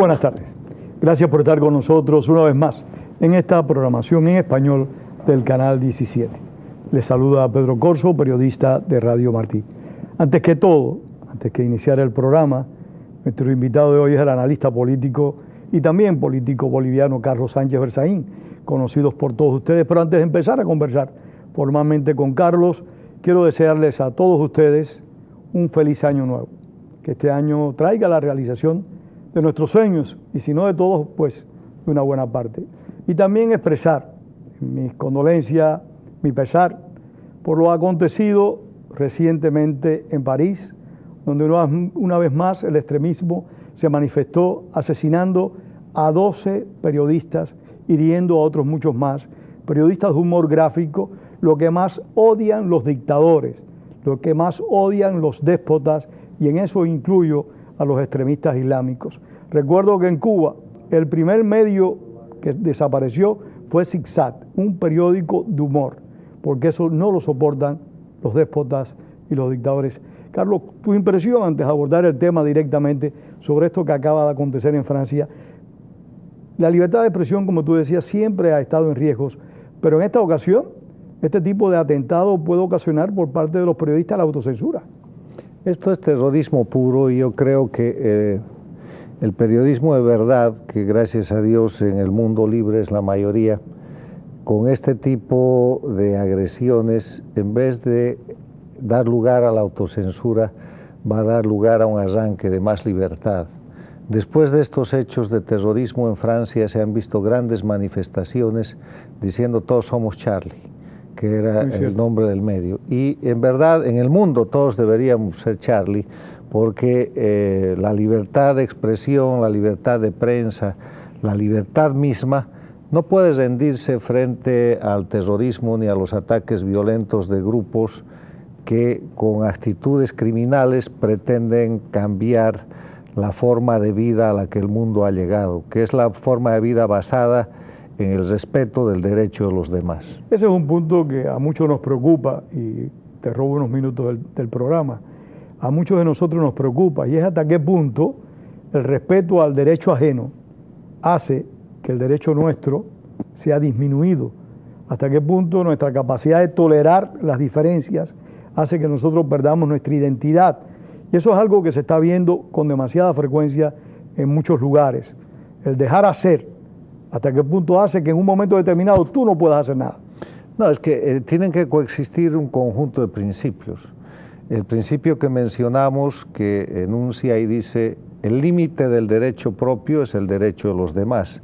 buenas tardes. Gracias por estar con nosotros una vez más en esta programación en español del Canal 17. Les saluda Pedro Corso, periodista de Radio Martí. Antes que todo, antes que iniciar el programa, nuestro invitado de hoy es el analista político y también político boliviano Carlos Sánchez Berzaín, conocidos por todos ustedes. Pero antes de empezar a conversar formalmente con Carlos, quiero desearles a todos ustedes un feliz año nuevo. Que este año traiga la realización de nuestros sueños, y si no de todos, pues de una buena parte. Y también expresar mis condolencias, mi pesar por lo acontecido recientemente en París, donde una vez más el extremismo se manifestó asesinando a 12 periodistas, hiriendo a otros muchos más, periodistas de humor gráfico, lo que más odian los dictadores, lo que más odian los déspotas, y en eso incluyo a los extremistas islámicos. Recuerdo que en Cuba el primer medio que desapareció fue Zigzag, un periódico de humor, porque eso no lo soportan los déspotas y los dictadores. Carlos, tu impresión antes de abordar el tema directamente sobre esto que acaba de acontecer en Francia. La libertad de expresión, como tú decías, siempre ha estado en riesgos, pero en esta ocasión este tipo de atentado puede ocasionar por parte de los periodistas la autocensura. Esto es terrorismo puro, y yo creo que el periodismo de verdad, que gracias a Dios en el mundo libre es la mayoría, con este tipo de agresiones, en vez de dar lugar a la autocensura, va a dar lugar a un arranque de más libertad. Después de estos hechos de terrorismo en Francia se han visto grandes manifestaciones diciendo todos somos Charlie, que era el nombre del medio. Y en verdad en el mundo todos deberíamos ser Charlie, porque la libertad de expresión, la libertad de prensa, la libertad misma no puede rendirse frente al terrorismo ni a los ataques violentos de grupos que con actitudes criminales pretenden cambiar la forma de vida a la que el mundo ha llegado, que es la forma de vida basada en el respeto del derecho de los demás. Ese es un punto que a muchos nos preocupa, y te robo unos minutos del programa. A muchos de nosotros nos preocupa, y es hasta qué punto el respeto al derecho ajeno hace que el derecho nuestro sea disminuido, hasta qué punto nuestra capacidad de tolerar las diferencias hace que nosotros perdamos nuestra identidad. Y eso es algo que se está viendo con demasiada frecuencia en muchos lugares. El dejar hacer, hasta qué punto hace que en un momento determinado tú no puedas hacer nada. No, es que tienen que coexistir un conjunto de principios. El principio que mencionamos, que enuncia y dice, el límite del derecho propio es el derecho de los demás.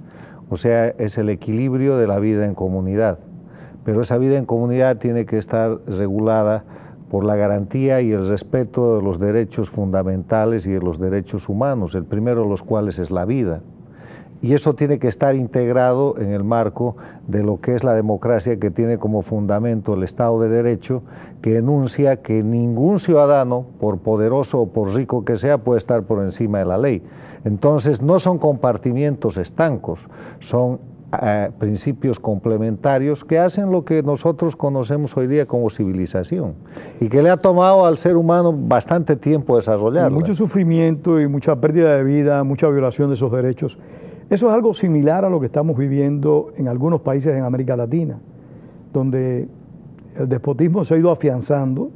O sea, es el equilibrio de la vida en comunidad. Pero esa vida en comunidad tiene que estar regulada por la garantía y el respeto de los derechos fundamentales y de los derechos humanos, el primero de los cuales es la vida. Y eso tiene que estar integrado en el marco de lo que es la democracia, que tiene como fundamento el Estado de Derecho, que enuncia que ningún ciudadano, por poderoso o por rico que sea, puede estar por encima de la ley. Entonces no son compartimientos estancos, son principios complementarios que hacen lo que nosotros conocemos hoy día como civilización, y que le ha tomado al ser humano bastante tiempo desarrollarla. Mucho sufrimiento y mucha pérdida de vida, mucha violación de esos derechos. Eso es algo similar a lo que estamos viviendo en algunos países en América Latina, donde el despotismo se ha ido afianzando,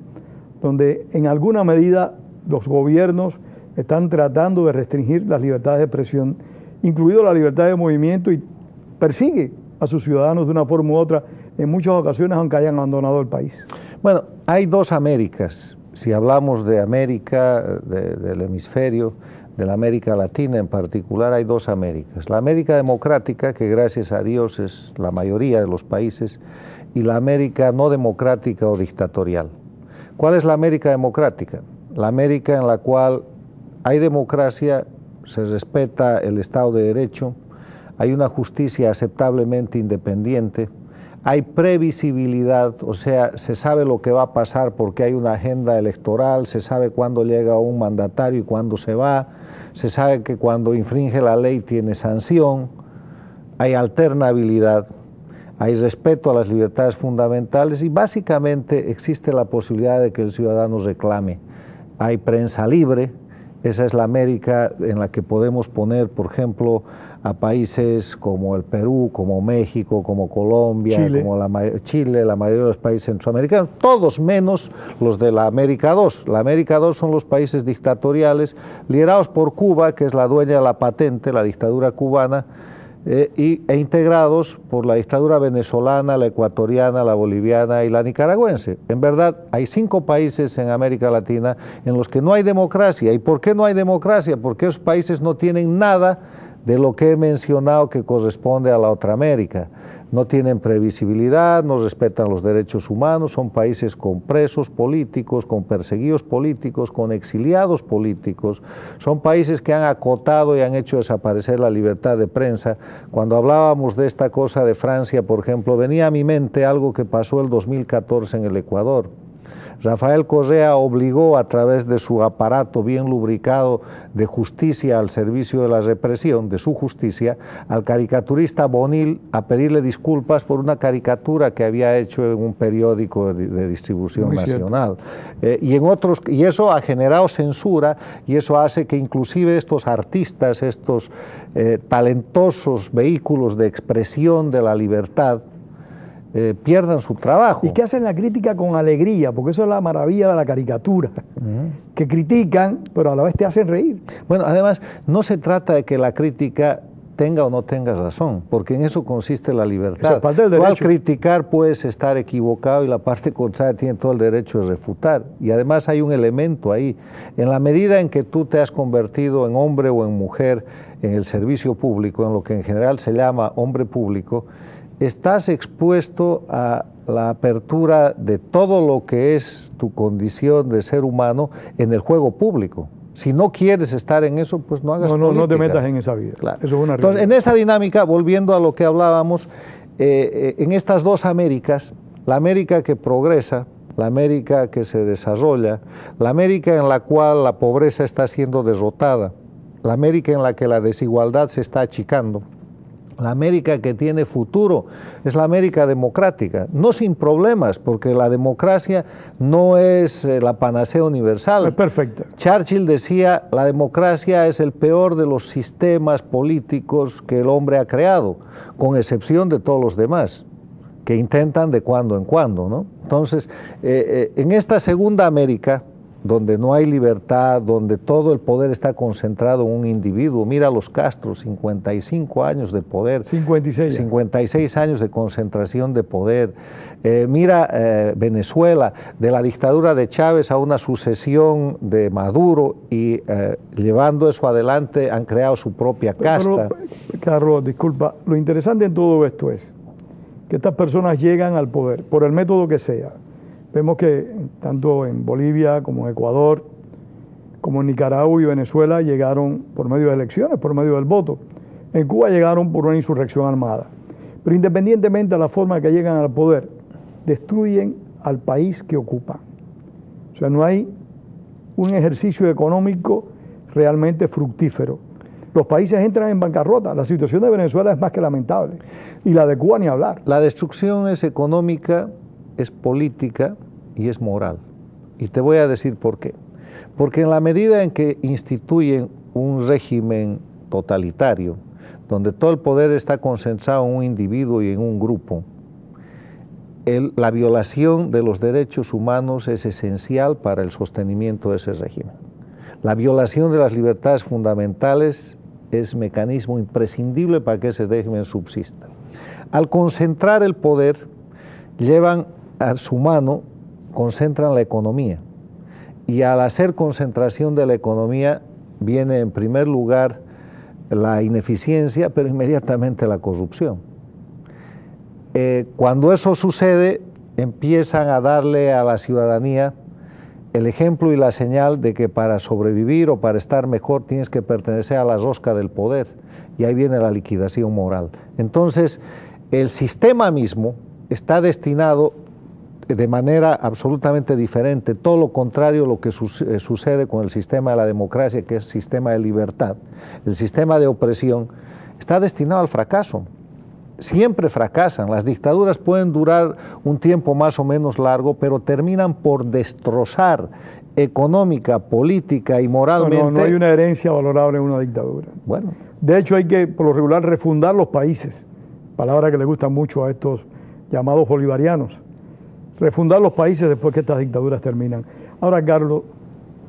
donde en alguna medida los gobiernos están tratando de restringir las libertades de expresión, incluido la libertad de movimiento, y persigue a sus ciudadanos de una forma u otra en muchas ocasiones, aunque hayan abandonado el país. Bueno, hay dos Américas. Si hablamos de América, del hemisferio, de la América Latina en particular, hay dos Américas. La América democrática, que gracias a Dios es la mayoría de los países, y la América no democrática o dictatorial. ¿Cuál es la América democrática? La América en la cual hay democracia, se respeta el Estado de Derecho, hay una justicia aceptablemente independiente, hay previsibilidad, o sea, se sabe lo que va a pasar porque hay una agenda electoral, se sabe cuándo llega un mandatario y cuándo se va, se sabe que cuando infringe la ley tiene sanción, hay alternabilidad, hay respeto a las libertades fundamentales y básicamente existe la posibilidad de que el ciudadano reclame. Hay prensa libre, Esa es la América en la que podemos poner, por ejemplo, a países como el Perú, como México, como Colombia, Chile, como Chile, la mayoría de los países centroamericanos, todos menos los de la América 2. La América 2 son los países dictatoriales liderados por Cuba, que es la dueña de la patente, la dictadura cubana, e integrados por la dictadura venezolana, la ecuatoriana, la boliviana y la nicaragüense. En verdad, hay 5 países en América Latina en los que no hay democracia. ¿Y por qué no hay democracia? Porque esos países no tienen nada de lo que he mencionado que corresponde a la otra América. No tienen previsibilidad, no respetan los derechos humanos, son países con presos políticos, con perseguidos políticos, con exiliados políticos, son países que han acotado y han hecho desaparecer la libertad de prensa. Cuando hablábamos de esta cosa de Francia, por ejemplo, venía a mi mente algo que pasó el 2014 en el Ecuador. Rafael Correa obligó a través de su aparato bien lubricado de justicia al servicio de la represión, de su justicia, al caricaturista Bonil a pedirle disculpas por una caricatura que había hecho en un periódico de distribución Muy nacional. Y eso ha generado censura y eso hace que inclusive estos artistas, estos talentosos vehículos de expresión de la libertad, pierdan su trabajo. Y que hacen la crítica con alegría, porque eso es la maravilla de la caricatura, que critican, pero a la vez te hacen reír. Bueno, además, no se trata de que la crítica tenga o no tenga razón, porque en eso consiste la libertad. Eso es parte del derecho. Tú al criticar puedes estar equivocado y la parte contraria tiene todo el derecho de refutar. Y además hay un elemento ahí. En la medida en que tú te has convertido en hombre o en mujer en el servicio público, en lo que en general se llama hombre público, estás expuesto a la apertura de todo lo que es tu condición de ser humano en el juego público. Si no quieres estar en eso, pues no hagas política. No te metas en esa vida. Claro. Eso es una Entonces, en esa dinámica, volviendo a lo que hablábamos, en estas dos Américas, la América que progresa, la América que se desarrolla, la América en la cual la pobreza está siendo derrotada, la América en la que la desigualdad se está achicando, la América que tiene futuro es la América democrática, no sin problemas, porque la democracia no es la panacea universal. Es perfecta. Churchill decía, la democracia es el peor de los sistemas políticos que el hombre ha creado, con excepción de todos los demás, que intentan de cuando en cuando, ¿no? Entonces, en esta segunda América, donde no hay libertad, donde todo el poder está concentrado en un individuo. Mira a los Castro, 55 años de poder. 56 años de concentración de poder. Mira Venezuela, de la dictadura de Chávez a una sucesión de Maduro y llevando eso adelante han creado su propia casta. Pero, Carlos, disculpa, lo interesante en todo esto es que estas personas llegan al poder por el método que sea. Vemos que tanto en Bolivia como en Ecuador, como en Nicaragua y Venezuela llegaron por medio de elecciones, por medio del voto. En Cuba llegaron por una insurrección armada. Pero independientemente de la forma que llegan al poder, destruyen al país que ocupan. O sea, no hay un ejercicio económico realmente fructífero. Los países entran en bancarrota. La situación de Venezuela es más que lamentable. Y la de Cuba ni hablar. La destrucción es económica, es política y es moral. Y te voy a decir por qué. Porque en la medida en que instituyen un régimen totalitario, donde todo el poder está concentrado en un individuo y en un grupo, la violación de los derechos humanos es esencial para el sostenimiento de ese régimen. La violación de las libertades fundamentales es mecanismo imprescindible para que ese régimen subsista. Al concentrar el poder, llevan a su mano, concentran la economía. Y al hacer concentración de la economía, viene en primer lugar la ineficiencia, pero inmediatamente la corrupción. Cuando eso sucede, empiezan a darle a la ciudadanía el ejemplo y la señal de que para sobrevivir o para estar mejor tienes que pertenecer a la rosca del poder. Y ahí viene la liquidación moral. Entonces, el sistema mismo está destinado de manera absolutamente diferente, todo lo contrario a lo que sucede con el sistema de la democracia, que es el sistema de libertad. El sistema de opresión está destinado al fracaso. siempre fracasan. Las dictaduras pueden durar un tiempo más o menos largo, pero terminan por destrozar económica, política y moralmente. No hay una herencia valorable en una dictadura. Bueno. De hecho, hay que, por lo regular, refundar los países, palabra que le gusta mucho a estos llamados bolivarianos. Refundar los países después que estas dictaduras terminan. Ahora, Carlos,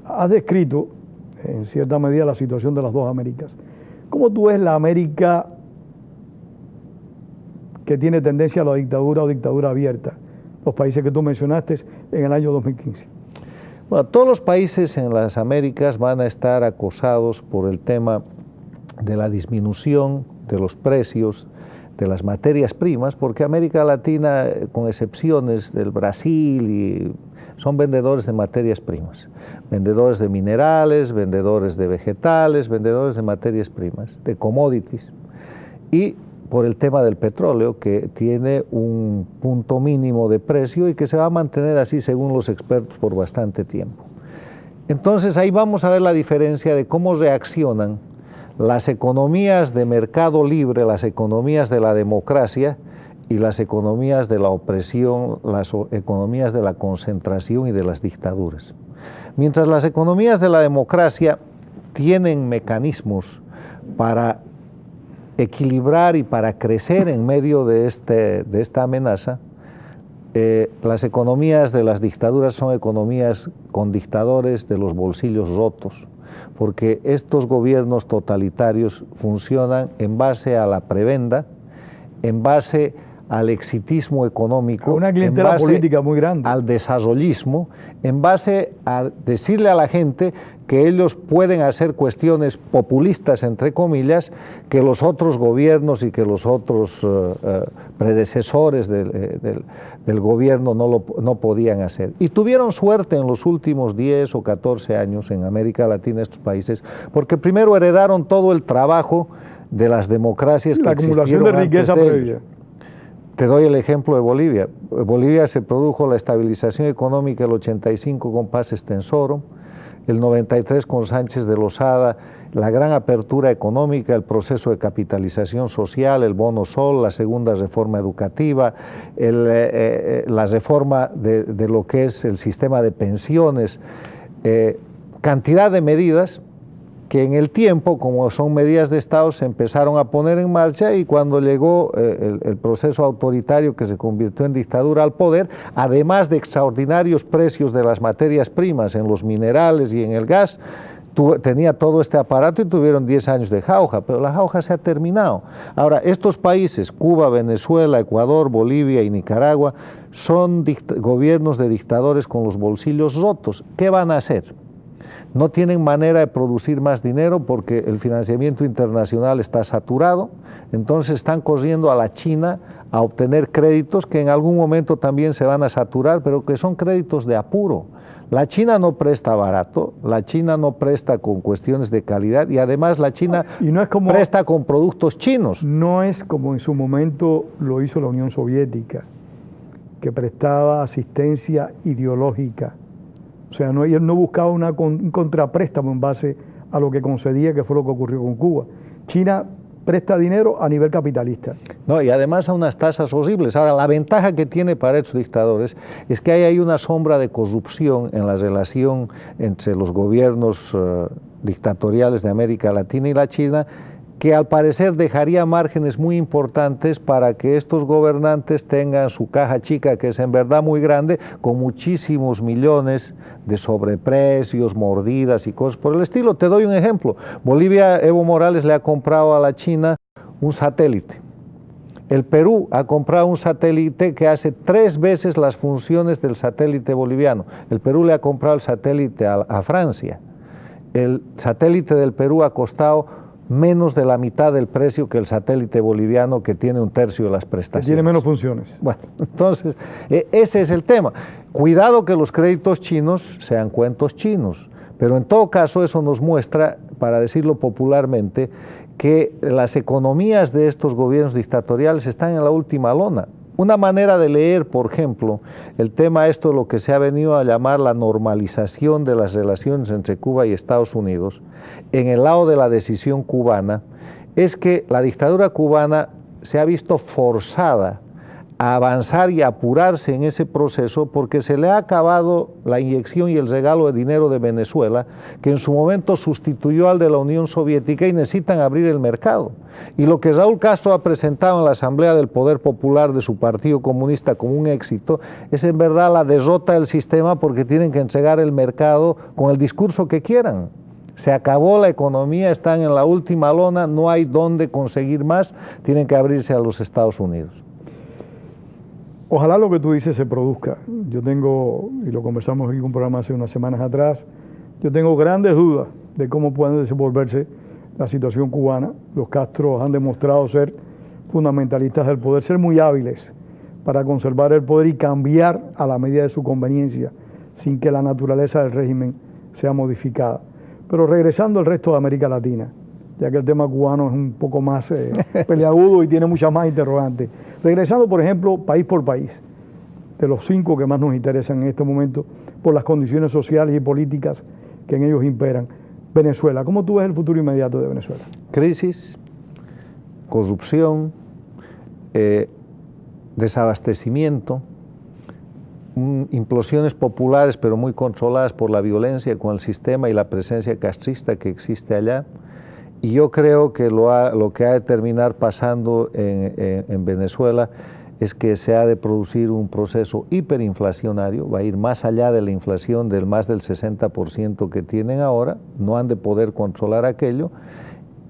has descrito, en cierta medida, la situación de las dos Américas. ¿Cómo tú ves la América que tiene tendencia a la dictadura o dictadura abierta? Los países que tú mencionaste en el año 2015. Bueno, todos los países en las Américas van a estar acosados por el tema de la disminución de los precios de las materias primas, porque América Latina, con excepciones del Brasil, son vendedores de materias primas, vendedores de minerales, vendedores de vegetales, vendedores de materias primas, de commodities, y por el tema del petróleo, que tiene un punto mínimo de precio y que se va a mantener así, según los expertos, por bastante tiempo. Entonces ahí vamos a ver la diferencia de cómo reaccionan las economías de mercado libre, las economías de la democracia y las economías de la opresión, las economías de la concentración y de las dictaduras. Mientras las economías de la democracia tienen mecanismos para equilibrar y para crecer en medio de esta amenaza, las economías de las dictaduras son economías con dictadores de los bolsillos rotos, porque estos gobiernos totalitarios funcionan en base a la prebenda, en base al exitismo económico, una clientela política muy grande, al desarrollismo, en base a decirle a la gente que ellos pueden hacer cuestiones populistas, entre comillas, que los otros gobiernos y que los otros predecesores del gobierno no podían hacer. Y tuvieron suerte en los últimos 10 o 14 años en América Latina, estos países, porque primero heredaron todo el trabajo de las democracias que existieron antes de ellos. Te doy el ejemplo de Bolivia. Bolivia se produjo la estabilización económica el 85 con Paz Estenssoro, el 93 con Sánchez de Lozada, la gran apertura económica, el proceso de capitalización social, el bono sol, la segunda reforma educativa, la reforma de lo que es el sistema de pensiones, cantidad de medidas que en el tiempo, como son medidas de Estado, se empezaron a poner en marcha, y cuando llegó el proceso autoritario que se convirtió en dictadura al poder, además de extraordinarios precios de las materias primas en los minerales y en el gas, tenía todo este aparato y tuvieron 10 años de jauja, pero la jauja se ha terminado. Ahora, estos países, Cuba, Venezuela, Ecuador, Bolivia y Nicaragua, son gobiernos de dictadores con los bolsillos rotos. ¿Qué van a hacer? No tienen manera de producir más dinero porque el financiamiento internacional está saturado, entonces están corriendo a la China a obtener créditos que en algún momento también se van a saturar, pero que son créditos de apuro. La China no presta barato, la China no presta con cuestiones de calidad, y además la China presta con productos chinos. No es como en su momento lo hizo la Unión Soviética, que prestaba asistencia ideológica. O sea, ellos no buscaban un contrapréstamo en base a lo que concedía, que fue lo que ocurrió con Cuba. China presta dinero a nivel capitalista. No, y además a unas tasas horribles. Ahora, la ventaja que tiene para estos dictadores es que hay una sombra de corrupción en la relación entre los gobiernos dictatoriales de América Latina y la China, que al parecer dejaría márgenes muy importantes para que estos gobernantes tengan su caja chica, que es en verdad muy grande, con muchísimos millones de sobreprecios, mordidas y cosas por el estilo. Te doy un ejemplo. Bolivia, Evo Morales le ha comprado a la China un satélite. El Perú ha comprado un satélite que hace 3 veces las funciones del satélite boliviano. El Perú le ha comprado el satélite a Francia. El satélite del Perú ha costado menos de la mitad del precio que el satélite boliviano, que tiene 1/3 de las prestaciones. Tiene menos funciones. Bueno, entonces, ese es el tema. Cuidado que los créditos chinos sean cuentos chinos, pero en todo caso eso nos muestra, para decirlo popularmente, que las economías de estos gobiernos dictatoriales están en la última lona. Una manera de leer, por ejemplo, el tema esto, lo que se ha venido a llamar la normalización de las relaciones entre Cuba y Estados Unidos, en el lado de la decisión cubana, es que la dictadura cubana se ha visto forzada a avanzar y a apurarse en ese proceso porque se le ha acabado la inyección y el regalo de dinero de Venezuela, que en su momento sustituyó al de la Unión Soviética, y necesitan abrir el mercado. Y lo que Raúl Castro ha presentado en la Asamblea del Poder Popular de su Partido Comunista como un éxito es en verdad la derrota del sistema, porque tienen que entregar el mercado con el discurso que quieran. Se acabó la economía, están en la última lona, no hay dónde conseguir más, tienen que abrirse a los Estados Unidos. Ojalá lo que tú dices se produzca. Yo tengo, y lo conversamos en un programa hace unas semanas atrás, yo tengo grandes dudas de cómo puede desenvolverse la situación cubana. Los Castros han demostrado ser fundamentalistas del poder, ser muy hábiles para conservar el poder y cambiar a la medida de su conveniencia, sin que la naturaleza del régimen sea modificada. Pero regresando al resto de América Latina, ya que el tema cubano es un poco más peleagudo y tiene muchas más interrogantes. Regresando, por ejemplo, país por país, de los 5 que más nos interesan en este momento, por las condiciones sociales y políticas que en ellos imperan. Venezuela, ¿cómo tú ves el futuro inmediato de Venezuela? Crisis, corrupción, desabastecimiento, implosiones populares pero muy controladas por la violencia con el sistema y la presencia castrista que existe allá. Y yo creo que lo que ha de terminar pasando en Venezuela es que se ha de producir un proceso hiperinflacionario, va a ir más allá de la inflación del más del 60% que tienen ahora, no han de poder controlar aquello,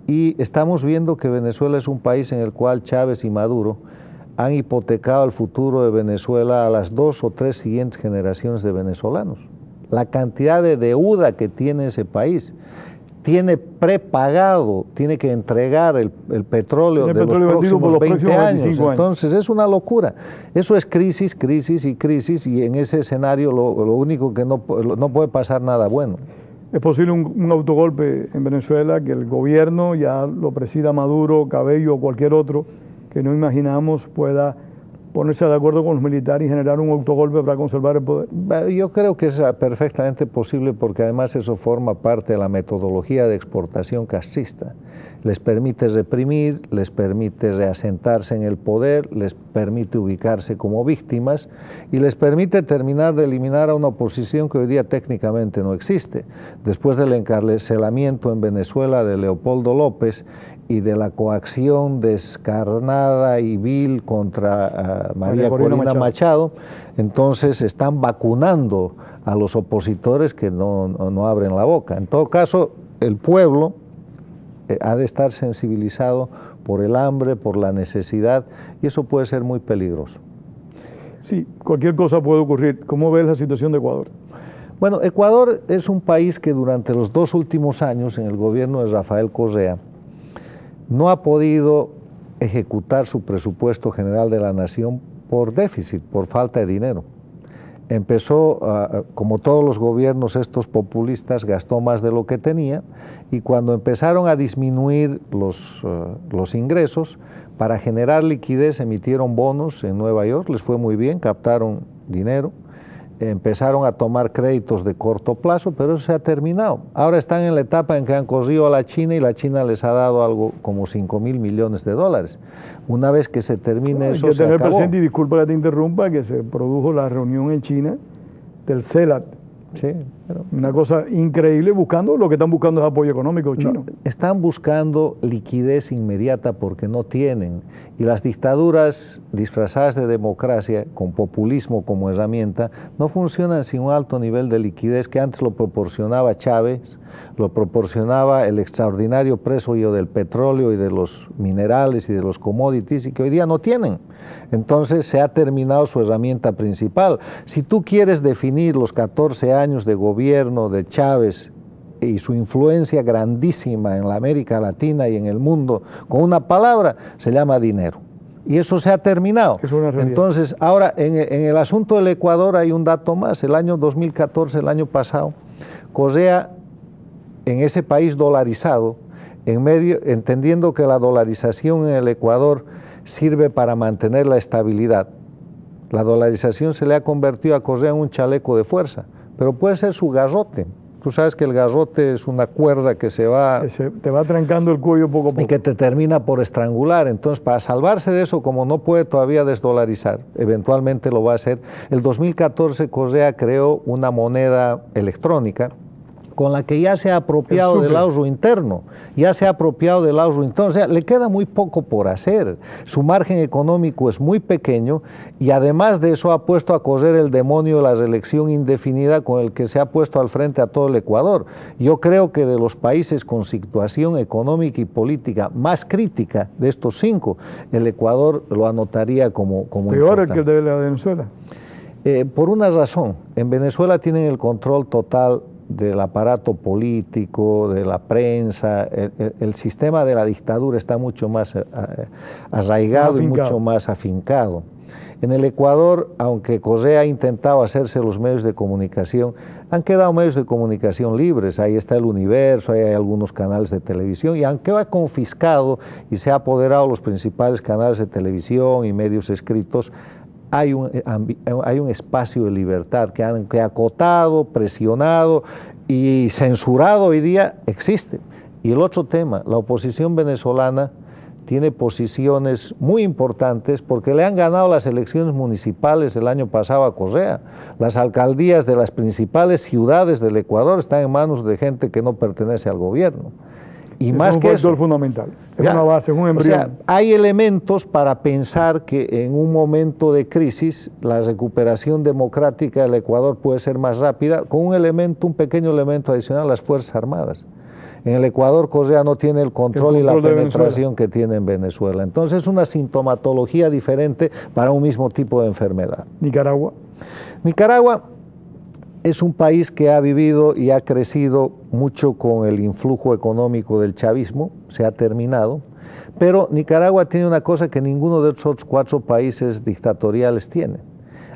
y estamos viendo que Venezuela es un país en el cual Chávez y Maduro han hipotecado el futuro de Venezuela a las 2 o 3 siguientes generaciones de venezolanos. La cantidad de deuda que tiene ese país, tiene prepagado, tiene que entregar el petróleo de los próximos 20 años. Entonces es una locura. Eso es crisis, crisis y crisis, y en ese escenario lo único que no puede pasar nada bueno. ¿Es posible un autogolpe en Venezuela, que el gobierno, ya lo presida Maduro, Cabello o cualquier otro que no imaginamos, pueda ponerse de acuerdo con los militares y generar un autogolpe para conservar el poder? Yo creo que es perfectamente posible, porque además eso forma parte de la metodología de exportación castrista. Les permite reprimir, les permite reasentarse en el poder, les permite ubicarse como víctimas y les permite terminar de eliminar a una oposición que hoy día técnicamente no existe. Después del encarcelamiento en Venezuela de Leopoldo López y de la coacción descarnada y vil contra María Corina Machado, entonces están vacunando a los opositores que no abren la boca. En todo caso, el pueblo ha de estar sensibilizado por el hambre, por la necesidad, y eso puede ser muy peligroso. Sí, cualquier cosa puede ocurrir. ¿Cómo ves la situación de Ecuador? Bueno, Ecuador es un país que durante los 2 últimos años, en el gobierno de Rafael Correa, no ha podido ejecutar su presupuesto general de la nación por déficit, por falta de dinero. Empezó, como todos los gobiernos estos populistas, gastó más de lo que tenía, y cuando empezaron a disminuir los ingresos, para generar liquidez emitieron bonos en Nueva York, les fue muy bien, captaron dinero, empezaron a tomar créditos de corto plazo, pero eso se ha terminado. Ahora están en la etapa en que han corrido a la China y la China les ha dado algo como $5.000 millones. Una vez que se termine eso, se acabó. Hay que tener presente, y disculpa que te interrumpa, que se produjo la reunión en China del CELAC. Sí, una cosa increíble, lo que están buscando es apoyo económico chino. No, están buscando liquidez inmediata porque no tienen. Y las dictaduras disfrazadas de democracia, con populismo como herramienta, no funcionan sin un alto nivel de liquidez que antes lo proporcionaba Chávez, lo proporcionaba el extraordinario precio del petróleo y de los minerales y de los commodities, y que hoy día no tienen. Entonces se ha terminado su herramienta principal. Si tú quieres definir los 14 años de gobierno de Chávez y su influencia grandísima en la América Latina y en el mundo con una palabra, se llama dinero. Y eso se ha terminado. Entonces, ahora, en el asunto del Ecuador hay un dato más. El año 2014, el año pasado, Correa, en ese país dolarizado, entendiendo que la dolarización en el Ecuador sirve para mantener la estabilidad, la dolarización se le ha convertido a Correa en un chaleco de fuerza, pero puede ser su garrote. Tú sabes que el garrote es una cuerda que se va... te va trancando el cuello poco a poco. Y que te termina por estrangular. Entonces, para salvarse de eso, como no puede todavía desdolarizar, eventualmente lo va a hacer, el 2014 Correa creó una moneda electrónica con la que ya se ha apropiado del ahorro interno, o sea, le queda muy poco por hacer, su margen económico es muy pequeño y además de eso ha puesto a correr el demonio de la reelección indefinida con el que se ha puesto al frente a todo el Ecuador. Yo creo que de los países con situación económica y política más crítica de estos 5, el Ecuador lo anotaría como peor importante. Que el de Venezuela. Por una razón, en Venezuela tienen el control total del aparato político, de la prensa, el sistema de la dictadura está mucho más arraigado y mucho más afincado. En el Ecuador, aunque Correa ha intentado hacerse los medios de comunicación, han quedado medios de comunicación libres, ahí está El Universo, ahí hay algunos canales de televisión, y aunque ha confiscado y se ha apoderado de los principales canales de televisión y medios escritos, hay un espacio de libertad que acotado, presionado y censurado hoy día existe. Y el otro tema, la oposición venezolana tiene posiciones muy importantes porque le han ganado las elecciones municipales el año pasado a Correa. Las alcaldías de las principales ciudades del Ecuador están en manos de gente que no pertenece al gobierno. Y más que eso, es un factor fundamental, es una base, es un embrión. O sea, hay elementos para pensar que en un momento de crisis la recuperación democrática del Ecuador puede ser más rápida con un pequeño elemento adicional, las Fuerzas Armadas. En el Ecuador Correa no tiene el control y la penetración que tiene en Venezuela. Entonces es una sintomatología diferente para un mismo tipo de enfermedad. Nicaragua. Nicaragua es un país que ha vivido y ha crecido mucho con el influjo económico del chavismo, se ha terminado, pero Nicaragua tiene una cosa que ninguno de esos 4 países dictatoriales tiene.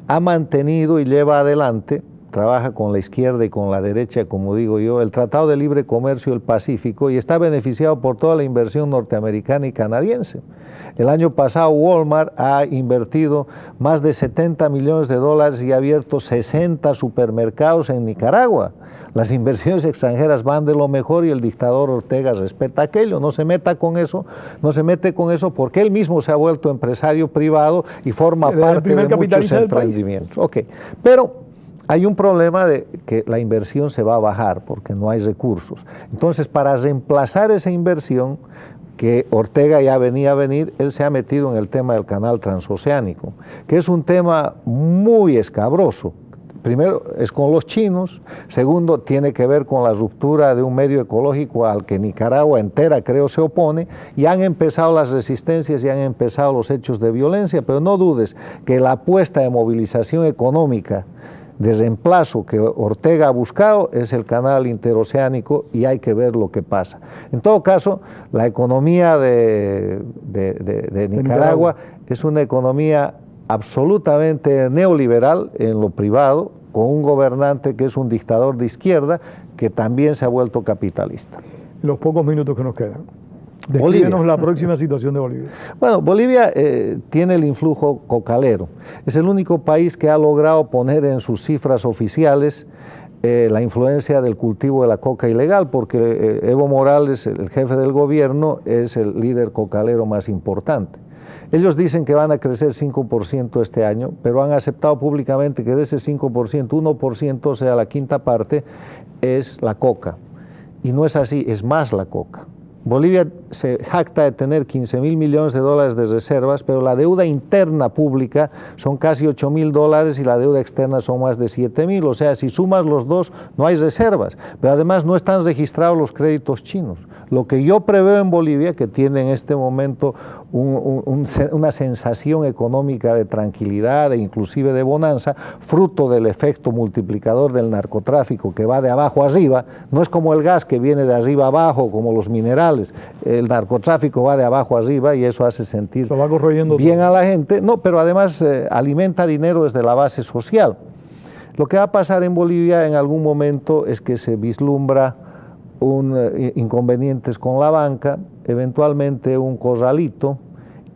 Ha mantenido y lleva adelante, trabaja con la izquierda y con la derecha, como digo yo, el Tratado de Libre Comercio del Pacífico y está beneficiado por toda la inversión norteamericana y canadiense. El año pasado Walmart ha invertido más de $70 millones y ha abierto 60 supermercados en Nicaragua. Las inversiones extranjeras van de lo mejor y el dictador Ortega respeta aquello, no se mete con eso porque él mismo se ha vuelto empresario privado y forma parte de muchos emprendimientos. Okay. Pero hay un problema de que la inversión se va a bajar porque no hay recursos. Entonces, para reemplazar esa inversión que Ortega ya venía a venir, él se ha metido en el tema del canal transoceánico, que es un tema muy escabroso. Primero, es con los chinos. Segundo, tiene que ver con la ruptura de un medio ecológico al que Nicaragua entera, creo, se opone. Y han empezado las resistencias y han empezado los hechos de violencia. Pero no dudes que la apuesta de movilización económica de reemplazo que Ortega ha buscado es el canal interoceánico y hay que ver lo que pasa. En todo caso, la economía de Nicaragua es una economía absolutamente neoliberal en lo privado, con un gobernante que es un dictador de izquierda que también se ha vuelto capitalista. En los pocos minutos que nos quedan, descríbenos la próxima situación de Bolivia. Bueno, Bolivia tiene el influjo cocalero. Es el único país que ha logrado poner en sus cifras oficiales la influencia del cultivo de la coca ilegal, porque Evo Morales, el jefe del gobierno, es el líder cocalero más importante. Ellos dicen que van a crecer 5% este año, pero han aceptado públicamente que de ese 5%, 1%, o sea, la quinta parte, es la coca. Y no es así, es más la coca. Bolivia se jacta de tener $15.000 millones de reservas, pero la deuda interna pública son casi $8.000 y la deuda externa son más de $7.000. O sea, si sumas los dos, no hay reservas. Pero además no están registrados los créditos chinos. Lo que yo preveo en Bolivia, que tiene en este momento una sensación económica de tranquilidad e inclusive de bonanza, fruto del efecto multiplicador del narcotráfico que va de abajo arriba, no es como el gas que viene de arriba abajo, como los minerales. El narcotráfico va de abajo arriba y eso hace sentir bien a la gente. No, pero además alimenta dinero desde la base social. Lo que va a pasar en Bolivia en algún momento es que se vislumbra inconvenientes con la banca, eventualmente un corralito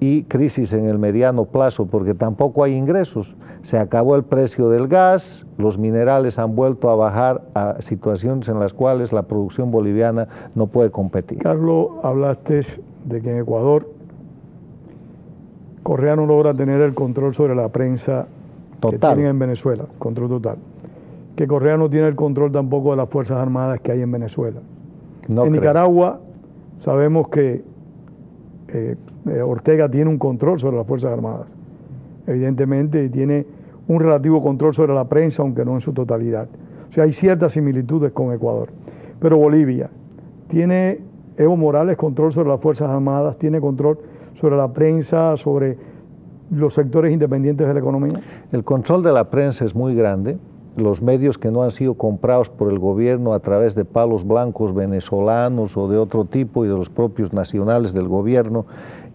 y crisis en el mediano plazo, porque tampoco hay ingresos. Se acabó el precio del gas, los minerales han vuelto a bajar a situaciones en las cuales la producción boliviana no puede competir. Carlos, hablaste de que en Ecuador Correa no logra tener el control sobre la prensa que tienen en Venezuela, control total. Que Correa no tiene el control tampoco de las Fuerzas Armadas que hay en Venezuela. En Nicaragua sabemos que Ortega tiene un control sobre las Fuerzas Armadas, evidentemente, y tiene un relativo control sobre la prensa, aunque no en su totalidad. O sea, hay ciertas similitudes con Ecuador. Pero Bolivia, ¿tiene Evo Morales control sobre las Fuerzas Armadas? ¿Tiene control sobre la prensa, sobre los sectores independientes de la economía? El control de la prensa es muy grande. Los medios que no han sido comprados por el gobierno a través de palos blancos venezolanos o de otro tipo y de los propios nacionales del gobierno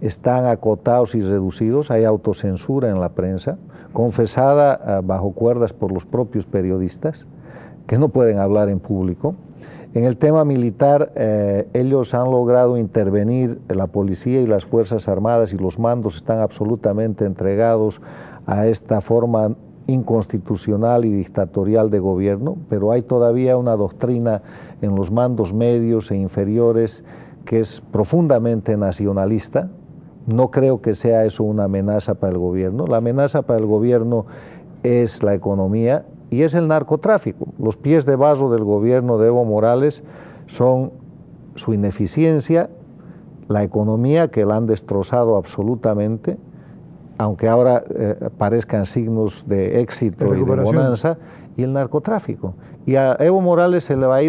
están acotados y reducidos. Hay autocensura en la prensa, confesada bajo cuerdas por los propios periodistas, que no pueden hablar en público. En el tema militar, ellos han logrado intervenir, la policía y las Fuerzas Armadas y los mandos están absolutamente entregados a esta forma inconstitucional y dictatorial de gobierno, pero hay todavía una doctrina en los mandos medios e inferiores que es profundamente nacionalista. No creo que sea eso una amenaza para el gobierno. La amenaza para el gobierno es la economía y es el narcotráfico. Los pies de barro del gobierno de Evo Morales son su ineficiencia, la economía que la han destrozado absolutamente, aunque ahora parezcan signos de éxito y de bonanza, y el narcotráfico. Y a Evo Morales se le van a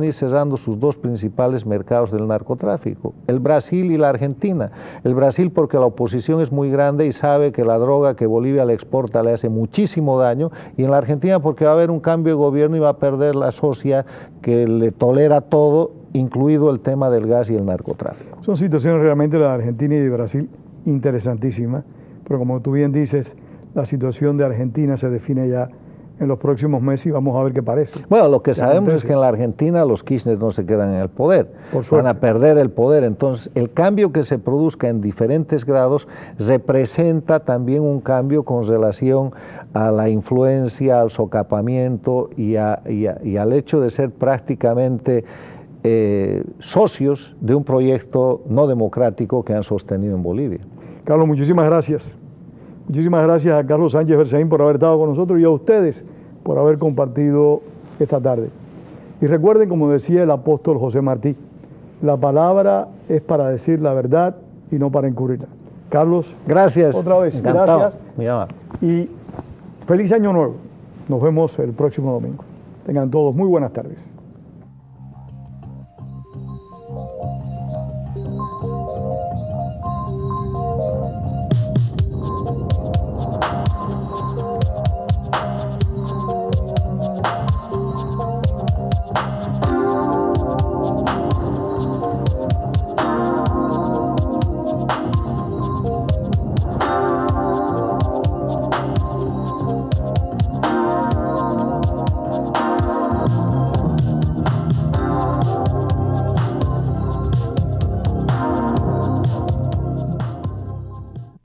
ir cerrando sus dos principales mercados del narcotráfico, el Brasil y la Argentina. El Brasil porque la oposición es muy grande y sabe que la droga que Bolivia le exporta le hace muchísimo daño, y en la Argentina porque va a haber un cambio de gobierno y va a perder la socia que le tolera todo, incluido el tema del gas y el narcotráfico. Son situaciones realmente, la de Argentina y de Brasil, interesantísimas, pero como tú bien dices, la situación de Argentina se define ya en los próximos meses y vamos a ver qué parece. Bueno, lo que sabemos es que en la Argentina los Kirchner no se quedan en el poder, van a perder el poder. Entonces, el cambio que se produzca en diferentes grados representa también un cambio con relación a la influencia, al socapamiento y al hecho de ser prácticamente socios de un proyecto no democrático que han sostenido en Bolivia. Carlos, muchísimas gracias. Muchísimas gracias a Carlos Sánchez Berzaín por haber estado con nosotros y a ustedes por haber compartido esta tarde. Y recuerden, como decía el apóstol José Martí, la palabra es para decir la verdad y no para encubrirla. Carlos, gracias. Otra vez, encantado. Gracias. Y feliz año nuevo. Nos vemos el próximo domingo. Tengan todos muy buenas tardes.